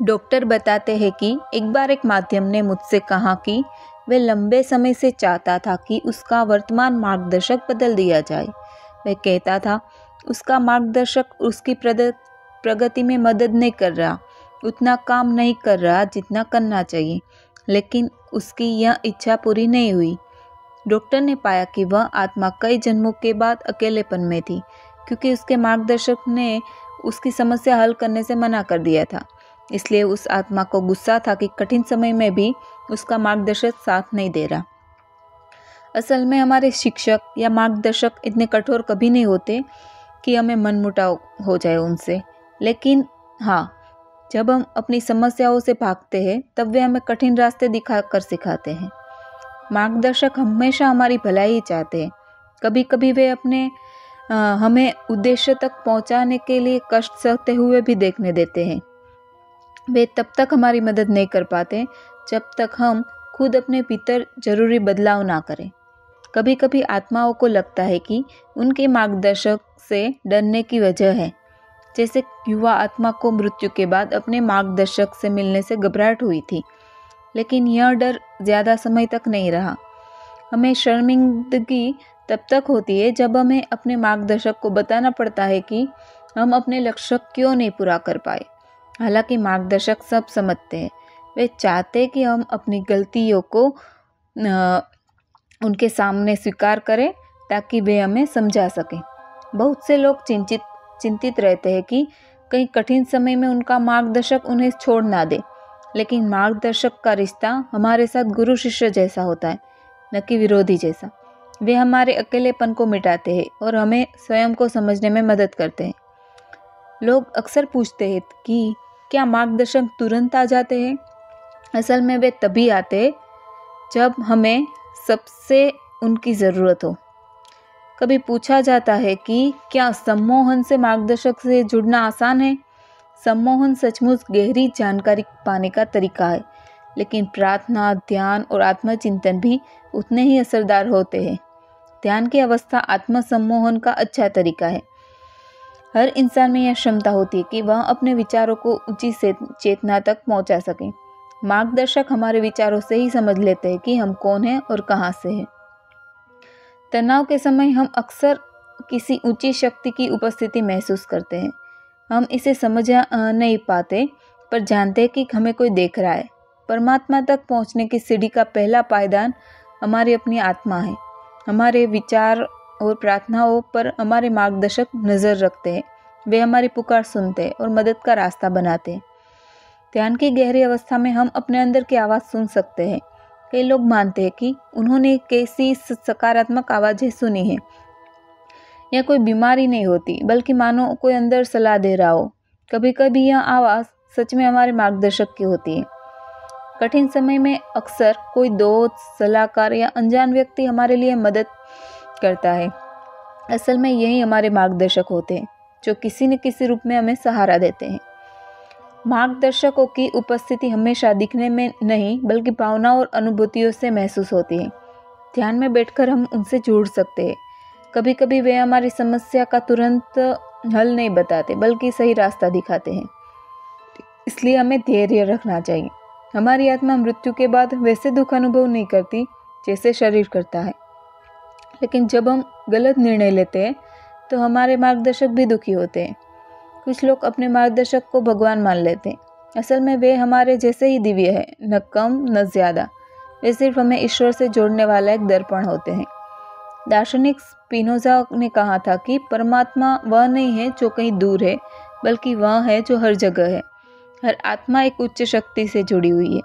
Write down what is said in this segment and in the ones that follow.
Doctor बताते हैं कि एक बार एक माध्यम ने मुझसे कहा कि वह लंबे समय से चाहता था कि उसका वर्तमान मार्गदर्शक बदल दिया जाए। वह कहता था उसका मार्गदर्शक उसकी प्रगति में मदद नहीं कर रहा, उतना काम नहीं कर रहा जितना करना चाहिए, लेकिन उसकी यह इच्छा पूरी नहीं हुई। डॉक्टर ने पाया कि वह आत्मा कई जन्मों के बाद अकेलेपन में थी, क्योंकि उसके मार्गदर्शक ने उसकी समस्या हल करने से मना कर दिया था। इसलिए उस आत्मा को गुस्सा था कि कठिन समय में भी उसका मार्गदर्शक साथ नहीं दे रहा। असल में हमारे शिक्षक या मार्गदर्शक इतने कठोर कभी नहीं होते कि हमें मनमुटाव हो जाए उनसे, लेकिन हाँ, जब हम अपनी समस्याओं से भागते हैं तब वे हमें कठिन रास्ते दिखाकर सिखाते हैं। मार्गदर्शक हमेशा हमारी भलाई ही चाहते हैं। कभी कभी वे हमें उद्देश्य तक पहुंचाने के लिए कष्ट सहते हुए भी देखने देते हैं। वे तब तक हमारी मदद नहीं कर पाते जब तक हम खुद अपने भीतर जरूरी बदलाव ना करें। कभी कभी आत्माओं को लगता है कि उनके मार्गदर्शक से डरने की वजह है, जैसे युवा आत्मा को मृत्यु के बाद अपने मार्गदर्शक से मिलने से घबराहट हुई थी, लेकिन यह डर ज़्यादा समय तक नहीं रहा। हमें शर्मिंदगी तब तक होती है जब हमें अपने मार्गदर्शक को बताना पड़ता है कि हम अपने लक्ष्य क्यों नहीं पूरा कर पाए। हालांकि मार्गदर्शक सब समझते हैं, वे चाहते कि हम अपनी गलतियों को उनके सामने स्वीकार करें ताकि वे हमें समझा सकें। बहुत से लोग चिंतित रहते हैं कि कहीं कठिन समय में उनका मार्गदर्शक उन्हें छोड़ ना दे, लेकिन मार्गदर्शक का रिश्ता हमारे साथ गुरु शिष्य जैसा होता है, न कि विरोधी जैसा। वे हमारे अकेलेपन को मिटाते हैं और हमें स्वयं को समझने में मदद करते हैं। लोग अक्सर पूछते हैं कि क्या मार्गदर्शक तुरंत आ जाते हैं? असल में वे तभी आते हैं जब हमें सबसे उनकी ज़रूरत हो। कभी पूछा जाता है कि क्या सम्मोहन से मार्गदर्शक से जुड़ना आसान है? सम्मोहन सचमुच गहरी जानकारी पाने का तरीका है, लेकिन प्रार्थना, ध्यान और आत्मचिंतन भी उतने ही असरदार होते हैं। ध्यान की अवस्था आत्मसम्मोहन का अच्छा तरीका है। हर इंसान में यह क्षमता होती है कि वह अपने विचारों को ऊंची चेतना तक पहुंचा सके। मार्गदर्शक हमारे विचारों से ही समझ लेते हैं कि हम कौन हैं और कहां से हैं। तनाव के समय हम अक्सर किसी ऊंची शक्ति की उपस्थिति महसूस करते हैं। हम इसे समझ नहीं पाते, पर जानते हैं कि हमें कोई देख रहा है। परमात्मा तक पहुंचने की सीढ़ी का पहला पायदान हमारी अपनी आत्मा है। हमारे विचार और प्रार्थनाओं पर हमारे मार्गदर्शक नज़र रखते हैं। वे हमारी पुकार सुनते हैं और मदद का रास्ता बनाते हैं। ध्यान की गहरी अवस्था में हम अपने अंदर की आवाज़ सुन सकते हैं। कई लोग मानते हैं कि उन्होंने कैसी सकारात्मक आवाज़ें सुनी हैं। यह कोई बीमारी नहीं होती, बल्कि मानो कोई अंदर सलाह दे रहा हो। कभी कभी यह आवाज़ सच में हमारे मार्गदर्शक की होती है। कठिन समय में अक्सर कोई दोस्त, सलाहकार या अनजान व्यक्ति हमारे लिए मदद करता है। असल में यही हमारे मार्गदर्शक होते हैं, जो किसी न किसी रूप में हमें सहारा देते हैं। मार्गदर्शकों की उपस्थिति हमेशा दिखने में नहीं, बल्कि भावनाओं और अनुभूतियों से महसूस होती है। ध्यान में बैठकर हम उनसे जुड़ सकते हैं। कभी कभी वे हमारी समस्या का तुरंत हल नहीं बताते, बल्कि सही रास्ता दिखाते हैं। इसलिए हमें धैर्य रखना चाहिए। हमारी आत्मा मृत्यु के बाद वैसे दुख अनुभव नहीं करती जैसे शरीर करता है, लेकिन जब हम गलत निर्णय लेते हैं तो हमारे मार्गदर्शक भी दुखी होते हैं। कुछ लोग अपने मार्गदर्शक को भगवान मान लेते हैं। असल में वे हमारे जैसे ही दिव्य है, न कम न ज़्यादा। वे सिर्फ हमें ईश्वर से जोड़ने वाला एक दर्पण होते हैं। दार्शनिक स्पिनोजा ने कहा था कि परमात्मा वह नहीं है जो कहीं दूर है, बल्कि वह है जो हर जगह है। हर आत्मा एक उच्च शक्ति से जुड़ी हुई है।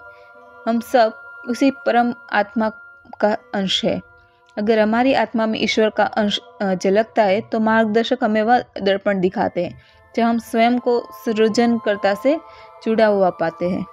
हम सब उसी परम आत्मा का अंश है। अगर हमारी आत्मा में ईश्वर का अंश झलकता है तो मार्गदर्शक हमें वह दर्पण दिखाते हैं, जब हम स्वयं को सृजनकर्ता से जुड़ा हुआ पाते हैं।